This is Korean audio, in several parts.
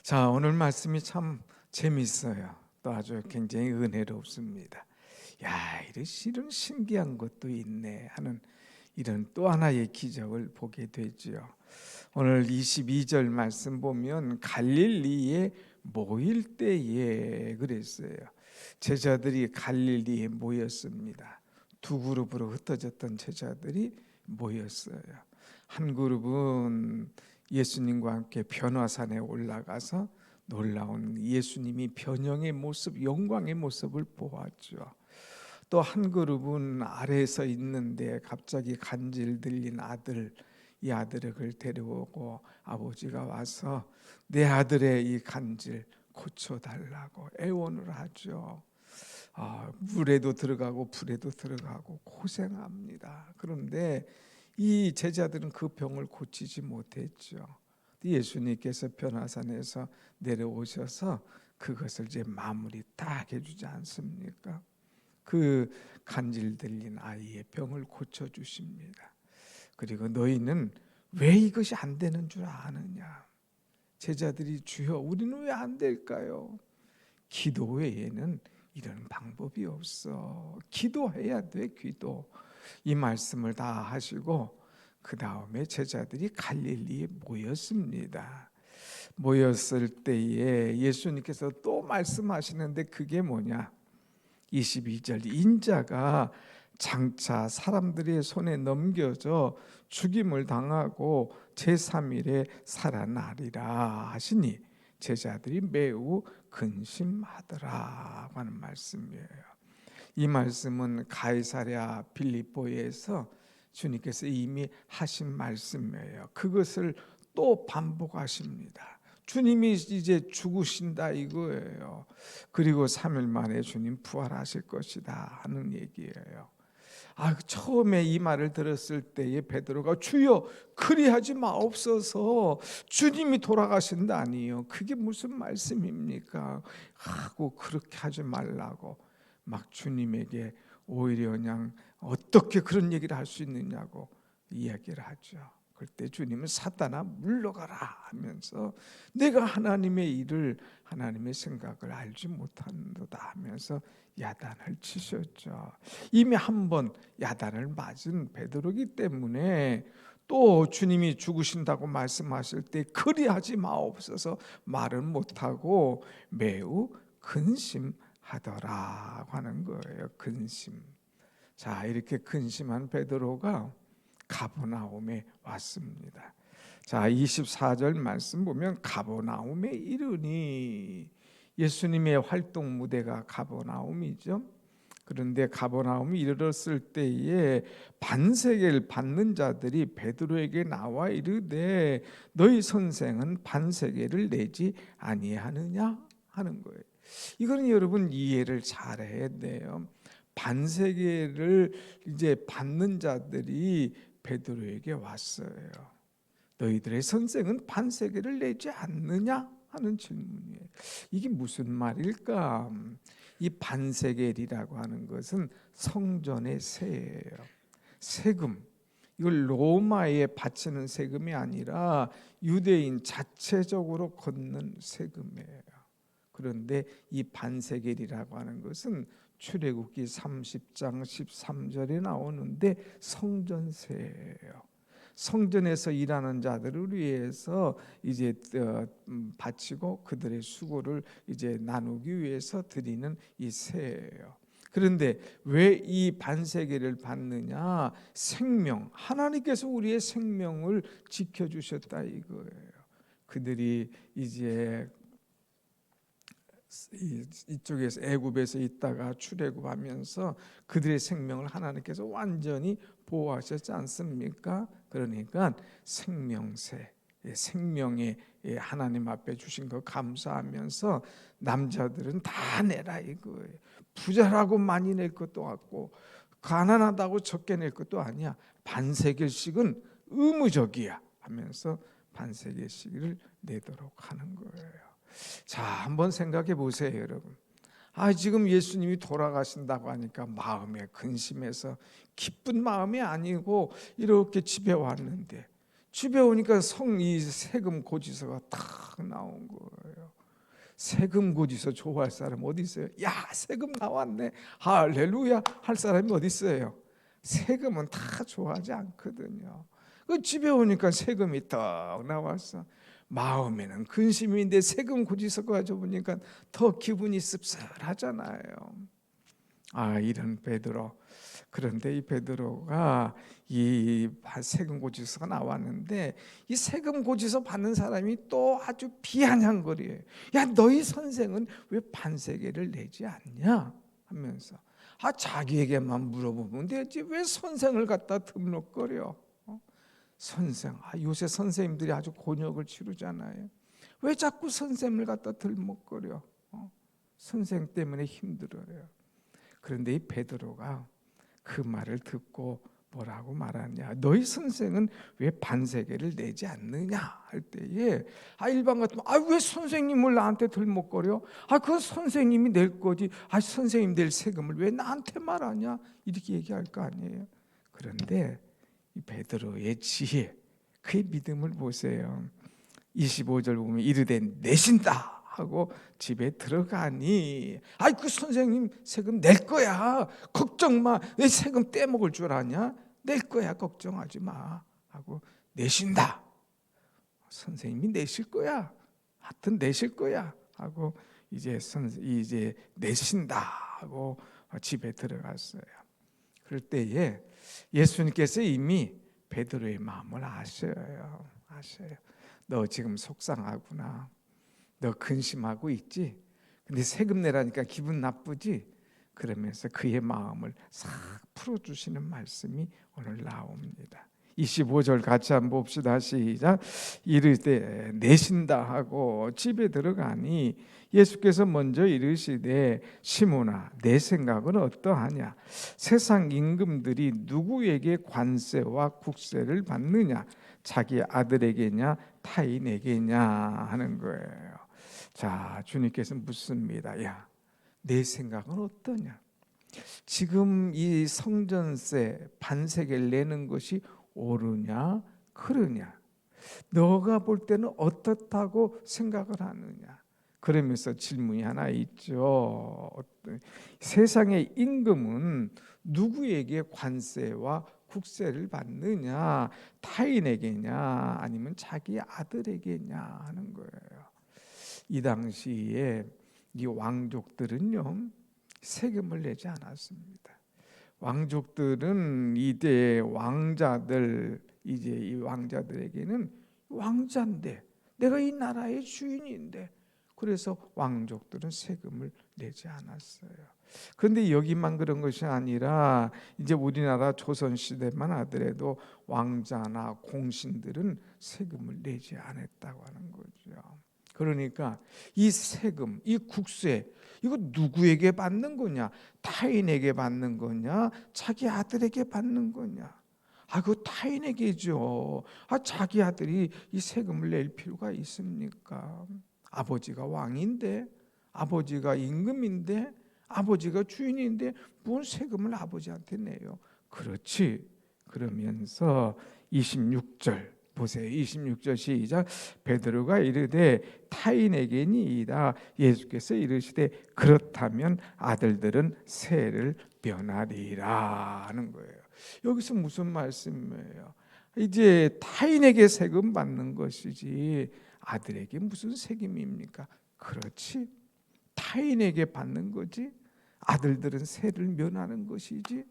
자, 오늘 말씀이 참 재밌어요. 또 아주 굉장히 은혜롭습니다. 야, 이런 신기한 것도 있네 하는 이런 또 하나의 기적을 보게 되죠. 오늘 22절 말씀 보면 갈릴리에 모일 때에 그랬어요. 제자들이 갈릴리에 모였습니다. 두 그룹으로 흩어졌던 제자들이 모였어요. 한 그룹은 예수님과 함께 변화산에 올라가서 놀라운 예수님이 변형의 모습, 영광의 모습을 보았죠. 또 한 그룹은 아래에서 있는데 갑자기 간질 들린 아들, 이 아들을 데려오고 아버지가 와서 내 아들의 이 간질 고쳐달라고 애원을 하죠. 물에도 들어가고 불에도 들어가고 고생합니다. 그런데 이 제자들은 그 병을 고치지 못했죠. 예수님께서 변화산에서 내려오셔서 그것을 이제 마무리 딱 해주지 않습니까? 그 간질 들린 아이의 병을 고쳐주십니다. 그리고 너희는 왜 이것이 안 되는 줄 아느냐? 제자들이 주여 우리는 왜 안 될까요? 기도 외에는 이런 방법이 없어. 기도해야 돼. 기도. 이 말씀을 다 하시고 그 다음에 제자들이 갈릴리에 모였습니다. 모였을 때에 예수님께서 또 말씀하시는데 그게 뭐냐? 22절 인자가 장차 사람들의 손에 넘겨져 죽임을 당하고 제3일에 살아나리라 하시니 제자들이 매우 근심하더라 하는 말씀이에요. 이 말씀은 가이사랴 빌립보에서 주님께서 이미 하신 말씀이에요. 그것을 또 반복하십니다. 주님이 이제 죽으신다 이거예요. 그리고 3일 만에 주님 부활하실 것이다 하는 얘기예요. 처음에 이 말을 들었을 때에 베드로가 주여 그리하지 마옵소서, 주님이 돌아가신다니요. 그게 무슨 말씀입니까? 하고 그렇게 하지 말라고 막 주님에게 오히려 그냥 어떻게 그런 얘기를 할 수 있느냐고 이야기를 하죠. 그때 주님은 사탄아 물러가라 하면서 내가 하나님의 일을, 하나님의 생각을 알지 못한다 하면서 야단을 치셨죠. 이미 한번 야단을 맞은 베드로이기 때문에 또 주님이 죽으신다고 말씀하실 때 그리하지 마옵소서 말은 못하고 매우 근심하더라고 하는 거예요. 근심. 자, 이렇게 근심한 베드로가 가버나움에 왔습니다. 자, 24절 말씀 보면 가버나움에 이르니, 예수님의 활동 무대가 가버나움이죠. 그런데 가버나움이 이르렀을 때에 반세계를 받는 자들이 베드로에게 나와 이르되 너희 선생은 반세계를 내지 아니하느냐 하는 거예요. 이거는 여러분 이해를 잘해야 돼요. 반세계를 이제 받는 자들이 베드로에게 왔어요. 너희들의 선생은 반세계를 내지 않느냐 하는 질문이에요. 이게 무슨 말일까? 이 반세겔이라고 하는 것은 성전의 세예요. 세금. 이걸 로마에 바치는 세금이 아니라 유대인 자체적으로 걷는 세금이에요. 그런데 이 반세겔이라고 하는 것은 출애굽기 30장 13절에 나오는데 성전세예요. 성전에서 일하는 자들을 위해서 이제 바치고 그들의 수고를 이제 나누기 위해서 드리는 이 세예요. 그런데 왜 이 반세계를 받느냐? 생명, 하나님께서 우리의 생명을 지켜주셨다 이거예요. 그들이 이제 이쪽에서 애굽에서 있다가 출애굽하면서 그들의 생명을 하나님께서 완전히 보호하셨지 않습니까? 그러니까 생명세, 생명의 하나님 앞에 주신 거 감사하면서 남자들은 다 내라 이거예요. 부자라고 많이 낼 것도 없고 가난하다고 적게 낼 것도 아니야. 반세겔씩은 의무적이야 하면서 반세겔씩을 내도록 하는 거예요. 자, 한번 생각해 보세요, 여러분. 지금 예수님이 돌아가신다고 하니까 마음에 근심해서 기쁜 마음이 아니고 이렇게 집에 왔는데 집에 오니까 이 세금 고지서가 탁 나온 거예요. 세금 고지서 좋아할 사람 어디 있어요? 야, 세금 나왔네, 할렐루야 할 사람이 어디 있어요? 세금은 다 좋아하지 않거든요. 그 집에 오니까 세금이 딱 나왔어. 마음에는 근심인데 세금 고지서 가지고 보니까 더 기분이 씁쓸하잖아요. 아, 이런 베드로. 그런데 이 베드로가 이 세금 고지서가 나왔는데 이 세금 고지서 받는 사람이 또 아주 비아냥거려요. 야, 너희 선생은 왜 반세계를 내지 않냐 하면서, 아, 자기에게만 물어보면 되지 왜 선생을 갖다 등록거려? 선생, 요새 선생님들이 아주 곤욕을 치르잖아요. 왜 자꾸 선생을 갖다 들먹거려? 선생 때문에 힘들어요. 그런데 이 베드로가 그 말을 듣고 뭐라고 말하냐? 너희 선생은 왜 반세계를 내지 않느냐 할 때에, 일반 같으면 왜 선생님을 나한테 들먹거려? 그 선생님이 낼 거지. 선생님 낼 세금을 왜 나한테 말하냐? 이렇게 얘기할 거 아니에요. 그런데 이 베드로의 지혜, 그의 믿음을 보세요. 25절 보면 이르되 내신다 하고 집에 들어가니, 그 선생님 세금 낼 거야, 걱정 마. 내 세금 떼먹을 줄 아냐? 낼 거야, 걱정하지 마 하고 내신다. 선생님이 내실 거야, 하여튼 내실 거야 하고 이제 내신다 하고 집에 들어갔어요. 그럴 때에 예수님께서 이미 베드로의 마음을 아셔요. 너 지금 속상하구나. 너 근심하고 있지? 근데 세금 내라니까 기분 나쁘지? 그러면서 그의 마음을 싹 풀어주시는 말씀이 오늘 나옵니다. 25절 같이 한번 봅시다. 시작. 이르되 내신다 하고 집에 들어가니 예수께서 먼저 이르시되 시몬아, 내 생각은 어떠하냐? 세상 임금들이 누구에게 관세와 국세를 받느냐? 자기 아들에게냐 타인에게냐 하는 거예요. 자, 주님께서 묻습니다. 야, 내 생각은 어떠냐? 지금 이 성전세 반세계를 내는 것이 옳으냐 그르냐? 너가 볼 때는 어떻다고 생각을 하느냐? 그러면서 질문이 하나 있죠. 세상의 임금은 누구에게 관세와 국세를 받느냐? 타인에게냐 아니면 자기 아들에게냐 하는 거예요. 이 당시에 이 왕족들은요, 세금을 내지 않았습니다. 왕족들은 이때 왕자들, 이제 이 왕자들에게는 왕자인데, 내가 이 나라의 주인인데, 그래서 왕족들은 세금을 내지 않았어요. 그런데 여기만 그런 것이 아니라 이제 우리나라 조선시대만 하더라도 왕자나 공신들은 세금을 내지 않았다고 하는 거죠. 그러니까 이 세금, 이 국세, 이거 누구에게 받는 거냐? 타인에게 받는 거냐? 자기 아들에게 받는 거냐? 그거 타인에게죠. 자기 아들이 이 세금을 낼 필요가 있습니까? 아버지가 왕인데, 아버지가 임금인데, 아버지가 주인인데 무슨 세금을 아버지한테 내요? 그렇지. 그러면서 26절 보세요. 26절 시작. 베드로가 이르되 타인에게니이다. 예수께서 이르시되 그렇다면 아들들은 세를 면하리라 하는 거예요. 여기서 무슨 말씀이에요? 이제 타인에게 세금 받는 것이지 아들에게 무슨 세금입니까? 그렇지. 타인에게 받는 거지 아들들은 세를 면하는 것이지.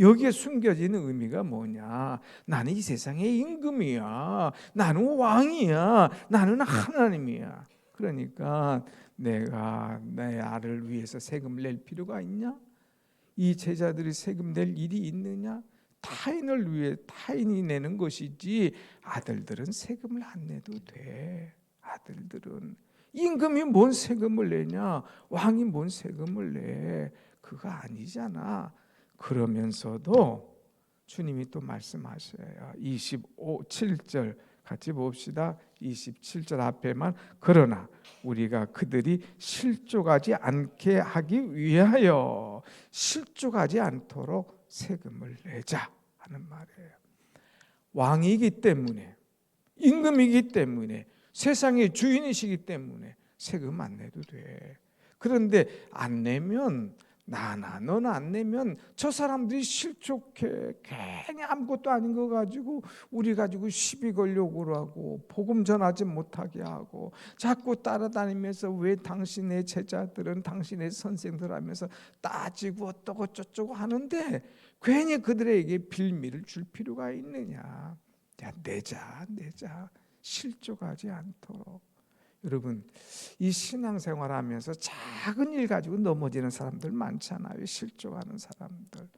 여기에 숨겨지는 의미가 뭐냐? 나는 이 세상의 임금이야. 나는 왕이야. 나는 하나님이야. 그러니까 내가 내 아를 위해서 세금을 낼 필요가 있냐? 이 제자들이 세금 낼 일이 있느냐? 타인을 위해 타인이 내는 것이지 아들들은 세금을 안 내도 돼. 아들들은 임금이 뭔 세금을 내냐? 왕이 뭔 세금을 내? 그거 아니잖아. 그러면서도 주님이 또 말씀하셔요. 27절 같이 봅시다. 27절 앞에만 그러나 우리가 그들이 실족하지 않게 하기 위하여 실족하지 않도록 세금을 내자 하는 말이에요. 왕이기 때문에, 임금이기 때문에, 세상의 주인이시기 때문에 세금 안 내도 돼. 그런데 안 내면 너는 안 내면 저 사람들이 실족해. 괜히 아무것도 아닌 거 가지고 우리 가지고 시비 걸려고 하고 복음 전하지 못하게 하고 자꾸 따라다니면서 왜 당신의 제자들은 당신의 선생들 하면서 따지고 어떠고 저쩌고 하는데 괜히 그들에게 빌미를 줄 필요가 있느냐. 야, 내자 실족하지 않도록. 여러분, 이 신앙생활하면서 작은 일 가지고 넘어지는 사람들 많잖아요. 실족하는 사람들.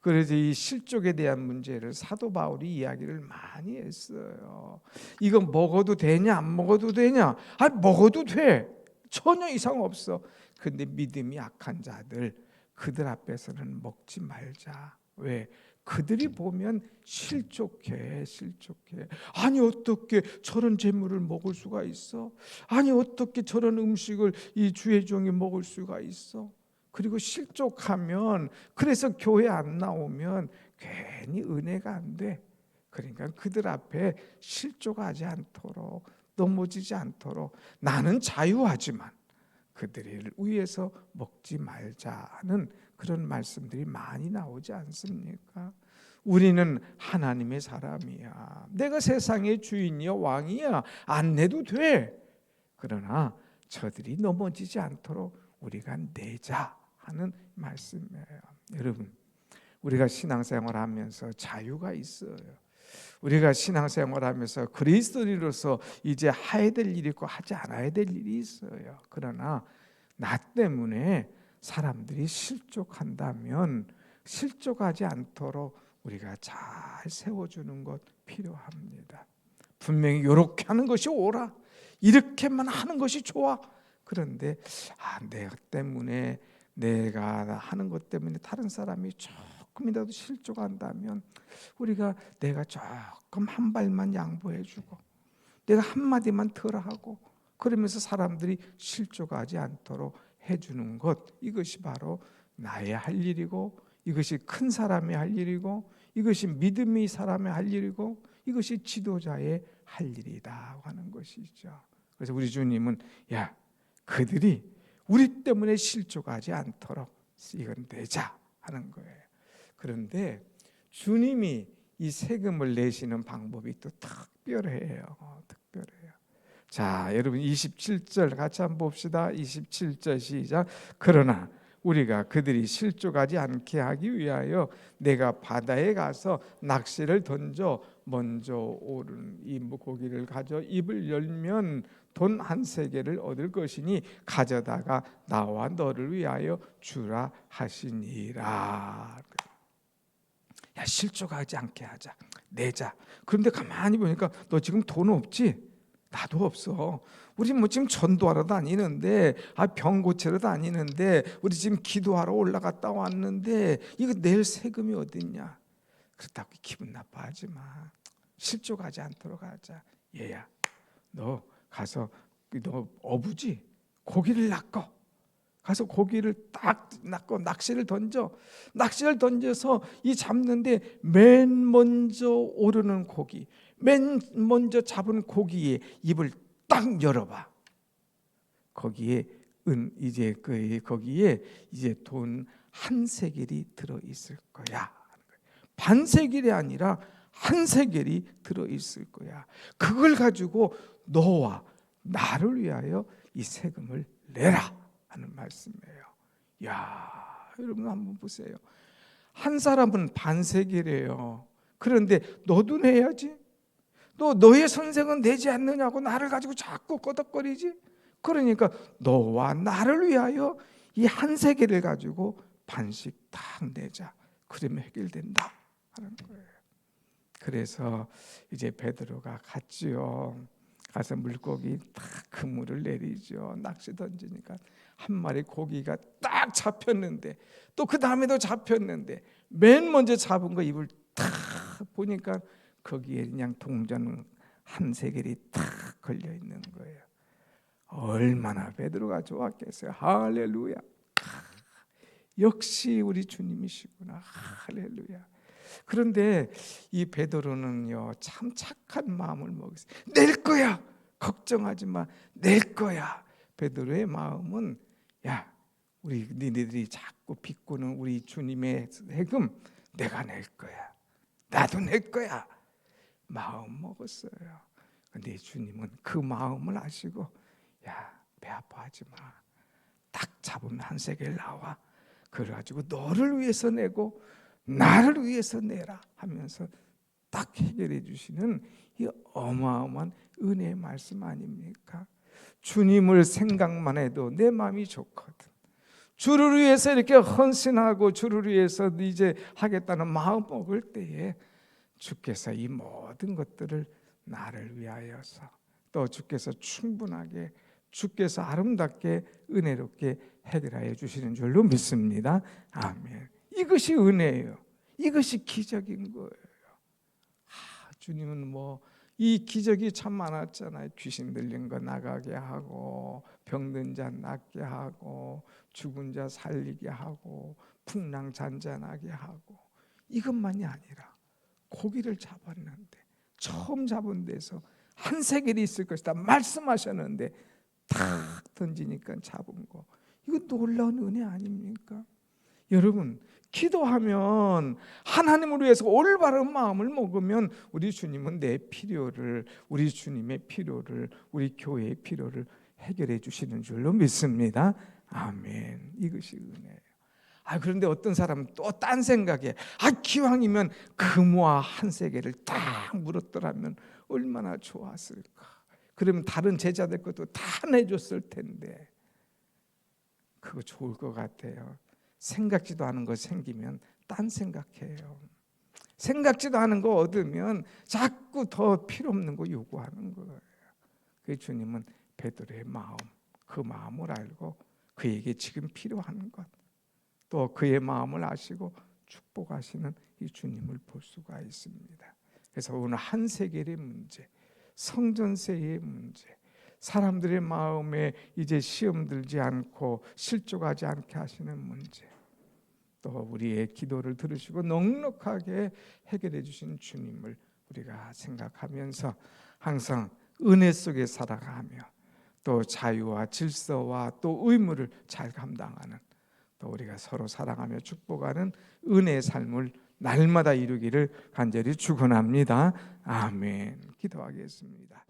그래서 이 실족에 대한 문제를 사도 바울이 이야기를 많이 했어요. 이거 먹어도 되냐 안 먹어도 되냐? 먹어도 돼. 전혀 이상 없어. 근데 믿음이 약한 자들, 그들 앞에서는 먹지 말자. 왜? 그들이 보면 실족해. 아니 어떻게 저런 재물을 먹을 수가 있어? 아니 어떻게 저런 음식을 이 주의 종이 먹을 수가 있어? 그리고 실족하면, 그래서 교회 안 나오면 괜히 은혜가 안 돼. 그러니까 그들 앞에 실족하지 않도록, 넘어지지 않도록 나는 자유하지만 그들을 위해서 먹지 말자는 그런 말씀들이 많이 나오지 않습니까? 우리는 하나님의 사람이야. 내가 세상의 주인이야, 왕이야. 안 내도 돼. 그러나 저들이 넘어지지 않도록 우리가 내자 하는 말씀이에요. 여러분, 우리가 신앙생활하면서 자유가 있어요. 우리가 신앙생활하면서 그리스도인으로서 이제 해야 될 일이 있고 하지 않아야 될 일이 있어요. 그러나 나 때문에 사람들이 실족한다면 실족하지 않도록 우리가 잘 세워주는 것 필요합니다. 분명히 이렇게 하는 것이 옳아, 이렇게만 하는 것이 좋아. 그런데 내가 때문에, 내가 하는 것 때문에 다른 사람이 조금이라도 실족한다면 내가 조금 한 발만 양보해주고 내가 한마디만 덜 하고 그러면서 사람들이 실족하지 않도록 해주는 것, 이것이 바로 나의 할 일이고, 이것이 큰 사람의 할 일이고, 이것이 믿음의 사람의 할 일이고, 이것이 지도자의 할 일이다 하는 것이죠. 그래서 우리 주님은 그들이 우리 때문에 실족하지 않도록 이건 내자 하는 거예요. 그런데 주님이 이 세금을 내시는 방법이 또 특별해요. 자, 여러분 27절 같이 한번 봅시다. 27절 시작. 그러나 우리가 그들이 실족하지 않게 하기 위하여 내가 바다에 가서 낚시를 던져 먼저 오른 이 고기를 가져 입을 열면 돈 한 세겔을 얻을 것이니 가져다가 나와 너를 위하여 주라 하시니라. 실족하지 않게 하자, 내자. 그런데 가만히 보니까 너 지금 돈 없지? 나도 없어. 우리 지금 전도하러 다니는데, 병 고치러 다니는데, 우리 지금 기도하러 올라갔다 왔는데 이거 낼 세금이 어딨냐? 그렇다고 기분 나빠하지 마. 실족하지 않도록 하자. 얘야, 너 가서 너 어부지? 고기를 낚어. 가서 고기를 딱 낚고 낚시를 던져서 이 잡는데 맨 먼저 오르는 고기, 맨 먼저 잡은 고기에 입을 딱 열어봐. 거기에 거기에 이제 돈 한 세겔이 들어 있을 거야. 반 세겔이 아니라 한 세겔이 들어 있을 거야. 그걸 가지고 너와 나를 위하여 이 세금을 내라 하는 말씀이에요. 여러분 한번 보세요. 한 사람은 반 세겔이에요. 그런데 너도 내야지. 너의 선생은 내지 않느냐고 나를 가지고 자꾸 꺼덕거리지. 그러니까 너와 나를 위하여 이 한 세겔을 가지고 반씩 딱 내자. 그러면 해결된다 하는 거예요. 그래서 이제 베드로가 갔지요. 가서 물고기 딱 그물을 내리죠. 낚시 던지니까 한 마리 고기가 딱 잡혔는데, 또 그 다음에도 잡혔는데, 맨 먼저 잡은 거 입을 딱 보니까 거기에 그냥 동전 한 세겔이 딱 걸려 있는 거예요. 얼마나 베드로가 좋았겠어요. 할렐루야. 역시 우리 주님이시구나. 할렐루야. 그런데 이 베드로는요, 참 착한 마음을 먹었어요. 낼 거야. 걱정하지 마. 낼 거야. 베드로의 마음은 야, 우리 니네들이 자꾸 비꼬는 우리 주님의 세금 내가 낼 거야. 나도 낼 거야. 마음 먹었어요. 근데 주님은 그 마음을 아시고 야, 배 아파하지 마. 딱 잡으면 한 세겔 나와. 그래가지고 너를 위해서 내고 나를 위해서 내라 하면서 딱 해결해 주시는 이 어마어마한 은혜의 말씀 아닙니까? 주님을 생각만 해도 내 마음이 좋거든. 주를 위해서 이렇게 헌신하고 주를 위해서 이제 하겠다는 마음 먹을 때에 주께서 이 모든 것들을 나를 위하여서 또 주께서 충분하게 주께서 아름답게 은혜롭게 해결하여 주시는 줄로 믿습니다. 아멘. 이것이 은혜예요. 이것이 기적인 거예요. 주님은 이 기적이 참 많았잖아요. 귀신 들린 거 나가게 하고 병든 자 낫게 하고 죽은 자 살리게 하고 풍랑 잔잔하게 하고 이것만이 아니라 고기를 잡았는데 처음 잡은 데서 한 세겔이 있을 것이다 말씀하셨는데 탁 던지니까 잡은 거, 이거 놀라운 은혜 아닙니까? 여러분, 기도하면 하나님을 위해서 올바른 마음을 먹으면 우리 주님은 내 필요를, 우리 주님의 필요를, 우리 교회의 필요를 해결해 주시는 줄로 믿습니다. 아멘. 이것이 은혜예요. 그런데 어떤 사람은 또 딴 생각에 기왕이면 금화 한 세겔을 딱 물었더라면 얼마나 좋았을까. 그러면 다른 제자들 것도 다 내줬을 텐데. 그거 좋을 것 같아요. 생각지도 않은 거 생기면 딴 생각해요. 생각지도 않은 거 얻으면 자꾸 더 필요 없는 거 요구하는 거예요. 그 주님은 베드로의 마음, 그 마음을 알고 그에게 지금 필요한 것, 또 그의 마음을 아시고 축복하시는 이 주님을 볼 수가 있습니다. 그래서 오늘 한 세겔의 문제, 성전세의 문제, 사람들의 마음에 이제 시험 들지 않고 실족하지 않게 하시는 문제, 또 우리의 기도를 들으시고 넉넉하게 해결해 주신 주님을 우리가 생각하면서 항상 은혜 속에 살아가며 또 자유와 질서와 또 의무를 잘 감당하는, 또 우리가 서로 사랑하며 축복하는 은혜의 삶을 날마다 이루기를 간절히 축원합니다. 아멘. 기도하겠습니다.